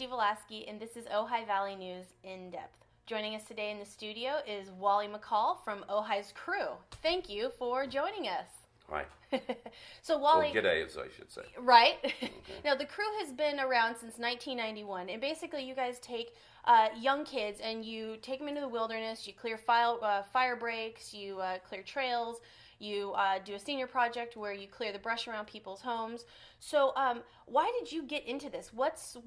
Christy Velasky, and this is Ojai Valley News in Depth. Joining us today in the studio is Wally McCall from Ojai's crew. Thank you for joining us. Hi. So Wally, or g'day, as I should say. Right. Okay. Now the crew has been around since 1991, and basically you guys take young kids and you take them into the wilderness. You clear fire breaks, you clear trails, you do a senior project where you clear the brush around people's homes. So why did you get into this? What's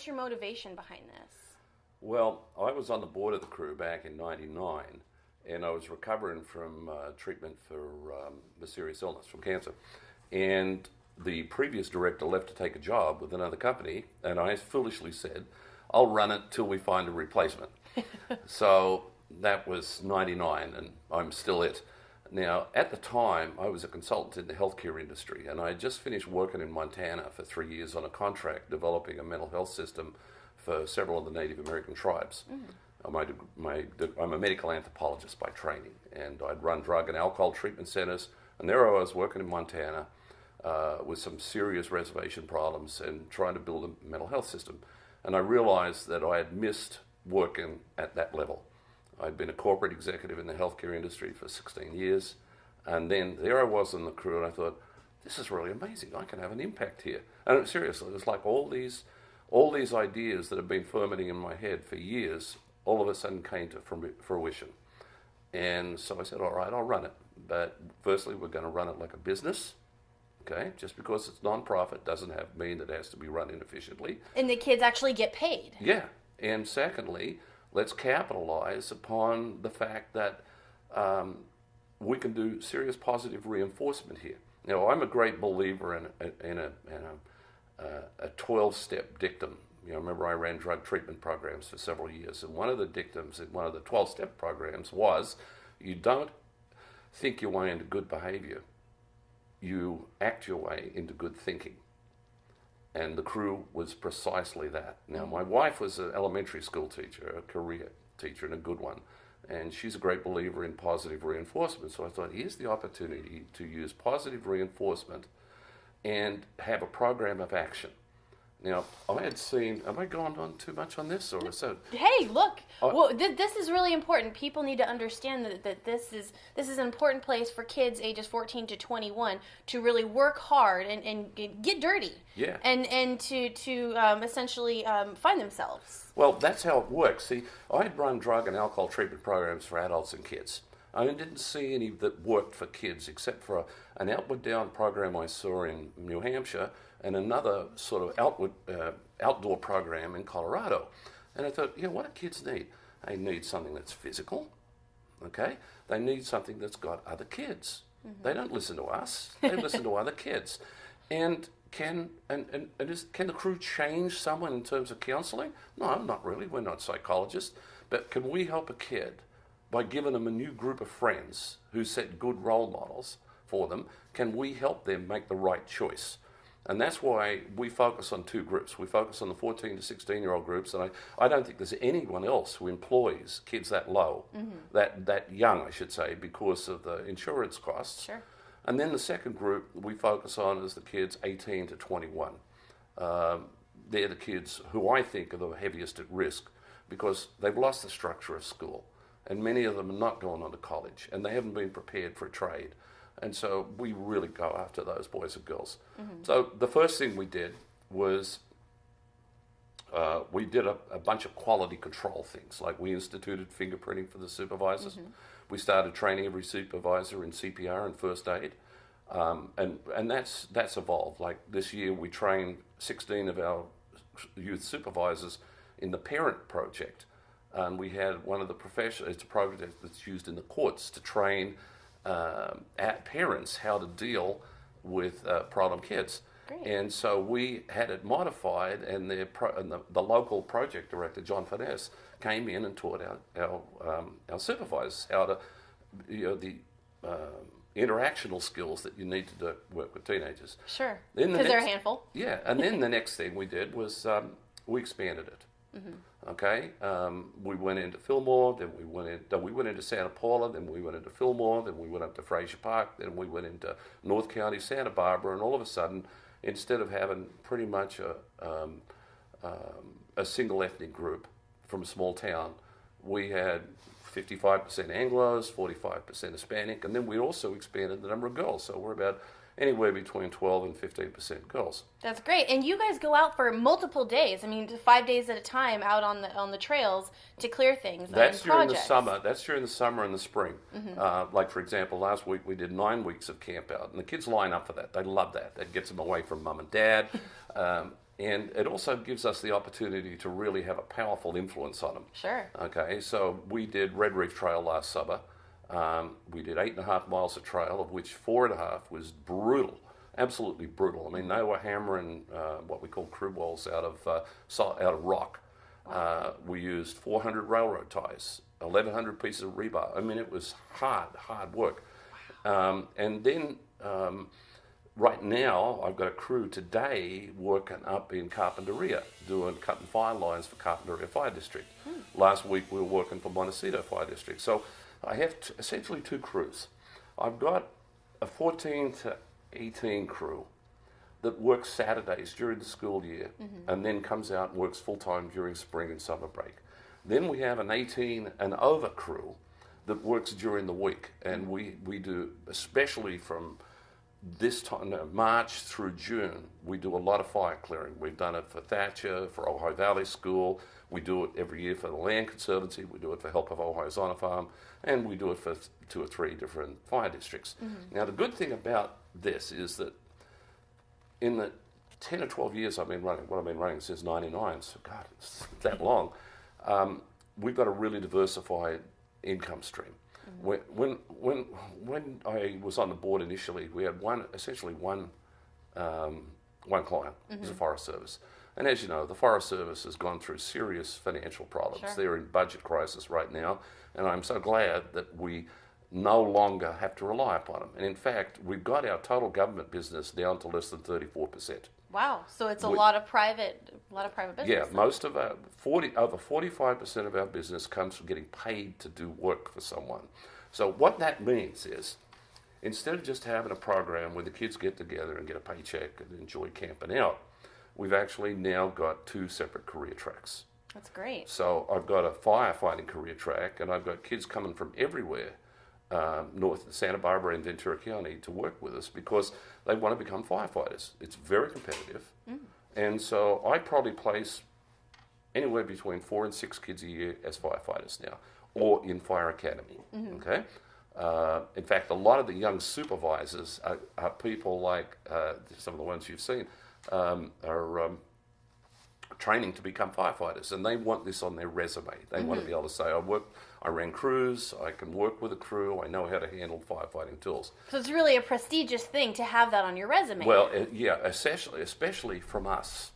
your motivation behind this? Well, I was on the board of the crew back in '99, and I was recovering from treatment for a serious illness, from cancer. And the previous director left to take a job with another company, and I foolishly said, I'll run it till we find a replacement. So that was '99, and I'm still it. Now, at the time, I was a consultant in the healthcare industry, and I had just finished working in Montana for 3 years on a contract developing a mental health system for several of the Native American tribes. I'm a medical anthropologist by training, and I'd run drug and alcohol treatment centers, and there I was working in Montana with some serious reservation problems and trying to build a mental health system. And I realized that I had missed working at that level. I'd been a corporate executive in the healthcare industry for 16 years, and then there I was in the crew, and I thought, this is really amazing. I can have an impact here. And seriously, it was like all these ideas that have been fermenting in my head for years, all of a sudden came to fruition. And so I said, all right, I'll run it. But firstly, we're going to run it like a business. Okay, just because it's non-profit doesn't mean that it has to be run inefficiently. And the kids actually get paid. Yeah, and secondly, let's capitalize upon the fact that we can do serious positive reinforcement here. Now, I'm a great believer in a 12-step dictum. You know, remember I ran drug treatment programs for several years, and one of the dictums in one of the 12-step programs was, you don't think your way into good behavior, you act your way into good thinking. And the crew was precisely that. Now, my wife was an elementary school teacher, a career teacher, and a good one. And she's a great believer in positive reinforcement. So I thought, here's the opportunity to use positive reinforcement and have a program of action. Now, I had seen, am I going on too much on this? Or so? Hey, look, well, this is really important. People need to understand that this is an important place for kids ages 14 to 21 to really work hard and get dirty. Yeah. And to essentially find themselves. Well, that's how it works. See, I had run drug and alcohol treatment programs for adults and kids. I didn't see any that worked for kids except for an Outward Down program I saw in New Hampshire and another sort of outdoor program in Colorado. And I thought, what do kids need? They need something that's physical, okay? They need something that's got other kids. Mm-hmm. They don't listen to us. They listen to other kids. And can the crew change someone in terms of counseling? No, not really. We're not psychologists. But can we help a kid by giving them a new group of friends who set good role models for them? Can we help them make the right choice? And that's why we focus on two groups. We focus on the 14 to 16-year-old groups, and I don't think there's anyone else who employs kids that low, that young, I should say, because of the insurance costs. Sure. And then the second group we focus on is the kids 18 to 21. They're the kids who I think are the heaviest at risk because they've lost the structure of school, and many of them are not going on to college, and they haven't been prepared for a trade. And so we really go after those boys and girls. Mm-hmm. So the first thing we did was we did a bunch of quality control things. Like we instituted fingerprinting for the supervisors. Mm-hmm. We started training every supervisor in CPR and first aid. And that's evolved. Like this year we trained 16 of our youth supervisors in the Parent Project. And we had one of the professionals, it's a project that's used in the courts to train parents how to deal with problem kids. Great. And so we had it modified, and the local project director, John Finesse, came in and taught our supervisors how to, the interactional skills that you need to work with teenagers. Sure, because they're a handful. Yeah, and then the next thing we did was we expanded it. Mm-hmm. Okay, we went into Fillmore, then we went into Santa Paula, then we went into Fillmore, then we went up to Fraser Park, then we went into North County, Santa Barbara, and all of a sudden, instead of having pretty much a single ethnic group from a small town. We had 55% Anglos, 45% Hispanic, and then we also expanded the number of girls. So we're about anywhere between 12 and 15% girls. That's great. And you guys go out for multiple days. I mean, 5 days at a time out on the trails to clear things. That's during projects. the summer. That's during the summer and the spring. Like, for example, last week we did 9 weeks of camp out, and the kids line up for that. They love that. That gets them away from mum and dad. And it also gives us the opportunity to really have a powerful influence on them. Sure. Okay, so we did Red Reef Trail last summer. We did 8.5 miles of trail, of which 4.5 was brutal, absolutely brutal. I mean, they were hammering what we call crib walls out of rock. We used 400 railroad ties, 1,100 pieces of rebar. I mean, it was hard work. And then right now, I've got a crew today working up in Carpinteria, cutting fire lines for Carpinteria Fire District. Last week, we were working for Montecito Fire District. So I have essentially 2 crews. I've got a 14 to 18 crew that works Saturdays during the school year and then comes out and works full-time during spring and summer break. Then we have an 18 and over crew that works during the week, and we do, especially from this time, March through June, we do a lot of fire clearing. We've done it for Thatcher, for Ojai Valley School. We do it every year for the Land Conservancy. We do it for Help of Ojai's Honor Farm. And we do it for 2 or 3 different fire districts. Now, the good thing about this is that in the 10 or 12 years I've been running since 99, so God, it's that long, we've got a really diversified income stream. When I was on the board initially, we had essentially one client. It was the Forest Service. And as you know, the Forest Service has gone through serious financial problems. Sure. They're in budget crisis right now, and I'm so glad that we no longer have to rely upon them. And in fact, we've got our total government business down to less than 34%. Wow. So it's a lot of private business. Yeah, most of our over 45% of our business comes from getting paid to do work for someone. So what that means is, instead of just having a program where the kids get together and get a paycheck and enjoy camping out, we've actually now got 2 separate career tracks. That's great. So I've got a firefighting career track, and I've got kids coming from everywhere, north of Santa Barbara and Ventura County, to work with us because they want to become firefighters. It's very competitive. And so I probably place anywhere between 4 and 6 kids a year as firefighters now, or in fire academy. Okay. In fact, a lot of the young supervisors are people like some of the ones you've seen are training to become firefighters, and they want this on their resume. They want to be able to say, I ran crews, I can work with a crew, I know how to handle firefighting tools. So it's really a prestigious thing to have that on your resume. Well, yeah, especially from us,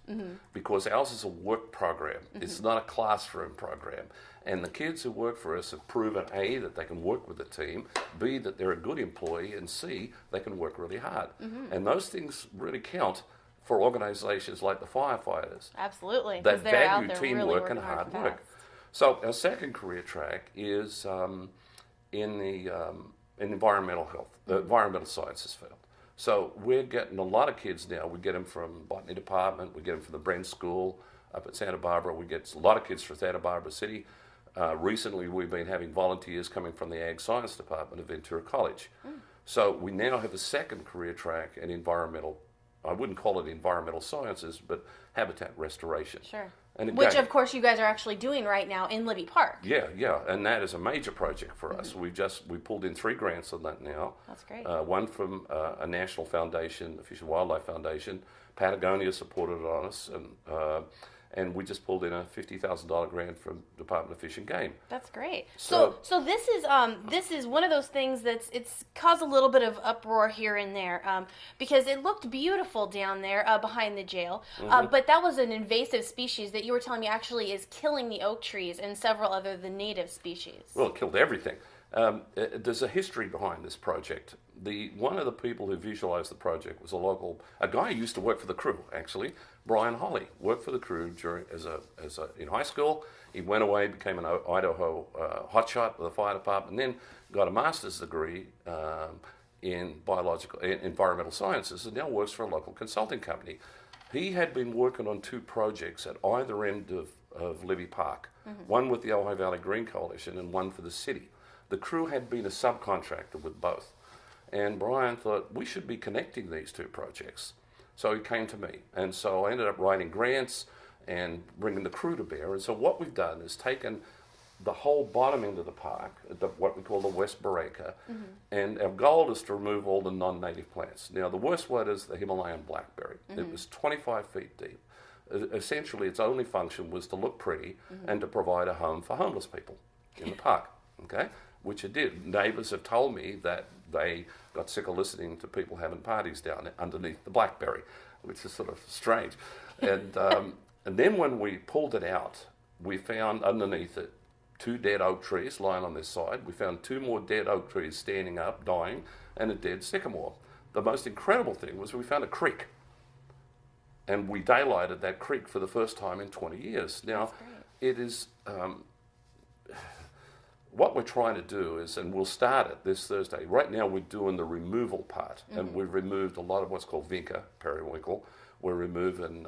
because ours is a work program. It's not a classroom program. And the kids who work for us have proven, A, that they can work with the team, B, that they're a good employee, and C, they can work really hard. And those things really count for organizations like the firefighters. Absolutely. That value really teamwork and hard work. So our second career track is in the environmental health, the environmental sciences field. So we're getting a lot of kids now. We get them from botany department. We get them from the Brent School up at Santa Barbara. We get a lot of kids from Santa Barbara City. Recently, we've been having volunteers coming from the Ag Science Department of Ventura College. So we now have a second career track in environmental, I wouldn't call it environmental sciences, but habitat restoration. Sure. And again, which, of course, you guys are actually doing right now in Libby Park. Yeah, and that is a major project for us. We pulled in 3 grants on that now. That's great. One from a national foundation, the Fish and Wildlife Foundation. Patagonia supported it on us, and we just pulled in a $50,000 grant from Department of Fish and Game. That's great. So this is one of those things it's caused a little bit of uproar here and there because it looked beautiful down there behind the jail, but that was an invasive species that you were telling me actually is killing the oak trees and several other the native species. Well, it killed everything. There's a history behind this project. One of the people who visualized the project was a guy who used to work for the crew, actually, Brian Holly, worked for the crew in high school. He went away, became an Idaho hotshot with the fire department, and then got a master's degree in environmental sciences, and now works for a local consulting company. He had been working on 2 projects at either end of Levy Park, one with the Ojai Valley Green Coalition and one for the city. The crew had been a subcontractor with both. And Brian thought, we should be connecting these 2 projects. So he came to me. And so I ended up writing grants and bringing the crew to bear. And so what we've done is taken the whole bottom end of the park, what we call the West Baraka, and our goal is to remove all the non-native plants. Now, the worst one is the Himalayan blackberry. It was 25 feet deep. Essentially, its only function was to look pretty and to provide a home for homeless people in the park, okay? Which it did. Neighbours have told me that they got sick of listening to people having parties down underneath the blackberry, which is sort of strange. And then when we pulled it out, we found underneath it 2 dead oak trees lying on this side. We found 2 more dead oak trees standing up, dying, and a dead sycamore. The most incredible thing was we found a creek. And we daylighted that creek for the first time in 20 years. Now, it is... what we're trying to do is, and we'll start it this Thursday. Right now we're doing the removal part, and we've removed a lot of what's called vinca, periwinkle. We're removing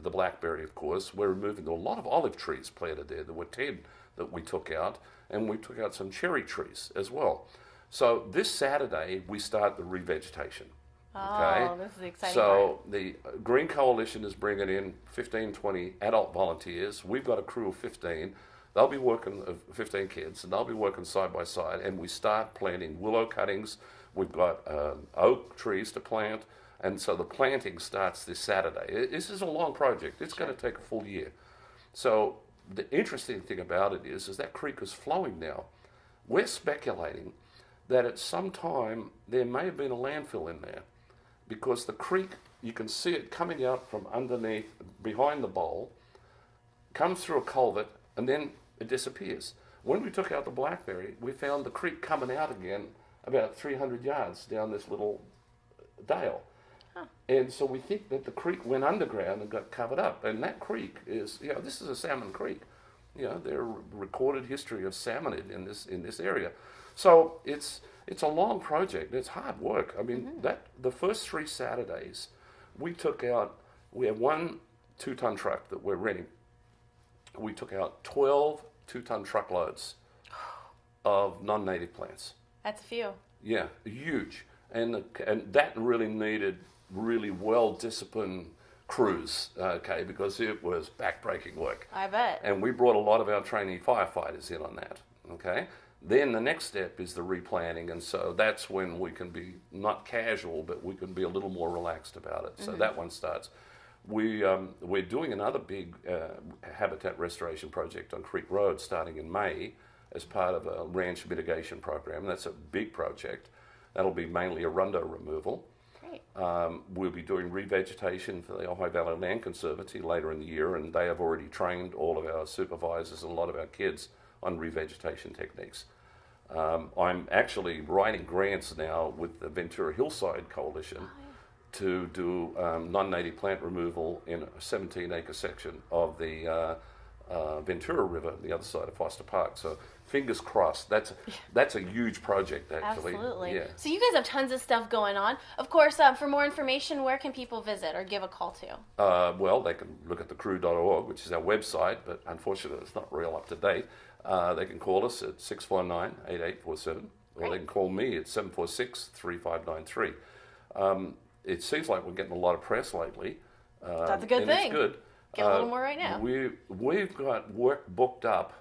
the blackberry, of course. We're removing a lot of olive trees planted there. There were 10 that we took out, and we took out some cherry trees as well. So this Saturday we start the revegetation. Oh, this is the exciting part. The Green Coalition is bringing in 15, 20 adult volunteers. We've got a crew of 15. They'll be working, 15 kids, and they'll be working side by side, and we start planting willow cuttings. We've got oak trees to plant, and so the planting starts this Saturday. This is a long project. It's going to take a full year. So the interesting thing about it is that creek is flowing now. We're speculating that at some time there may have been a landfill in there, because the creek, you can see it coming out from underneath, behind the bowl, comes through a culvert, and then it disappears. When we took out the blackberry, we found the creek coming out again about 300 yards down this little dale. Huh. And so we think that the creek went underground and got covered up. And that creek is, this is a salmon creek. There are recorded history of salmon in this area. So it's a long project. It's hard work. I mean, the first 3 Saturdays, we have 1 2-ton truck that we're renting. We took out 12 2-ton truckloads of non-native plants. That's a few. Yeah, huge. And that really needed really well-disciplined crews, okay, because it was back-breaking work. I bet. And we brought a lot of our trainee firefighters in on that, okay? Then the next step is the replanting, and so that's when we can be not casual, but we can be a little more relaxed about it. So that one starts. We're doing another big habitat restoration project on Creek Road starting in May as part of a ranch mitigation program. That's a big project. That'll be mainly arundo removal. Great. We'll be doing revegetation for the Ojai Valley Land Conservancy later in the year, and they have already trained all of our supervisors and a lot of our kids on revegetation techniques. I'm actually writing grants now with the Ventura Hillside Coalition to do non-native plant removal in a 17-acre section of the Ventura River, the other side of Foster Park. So fingers crossed. That's a huge project, actually. Absolutely. Yeah. So you guys have tons of stuff going on. Of course, for more information, where can people visit or give a call to? Well, they can look at thecrew.org, which is our website, but unfortunately it's not real up to date. They can call us at 649-8847, or they can call me at 746-3593. It seems like we're getting a lot of press lately. That's a good thing. It's good. Get a little more right now. We've got work booked up.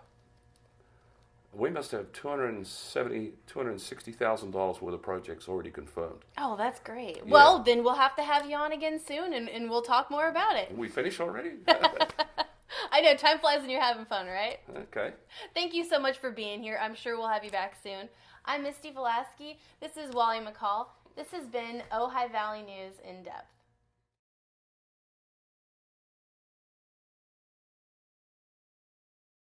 We must have $260,000 worth of projects already confirmed. Oh, that's great. Yeah. Well, then we'll have to have you on again soon, and we'll talk more about it. We finished already? I know, time flies when you're having fun, right? Okay. Thank you so much for being here. I'm sure we'll have you back soon. I'm Misty Velasky. This is Wally McCall. This has been Ojai Valley News in Depth.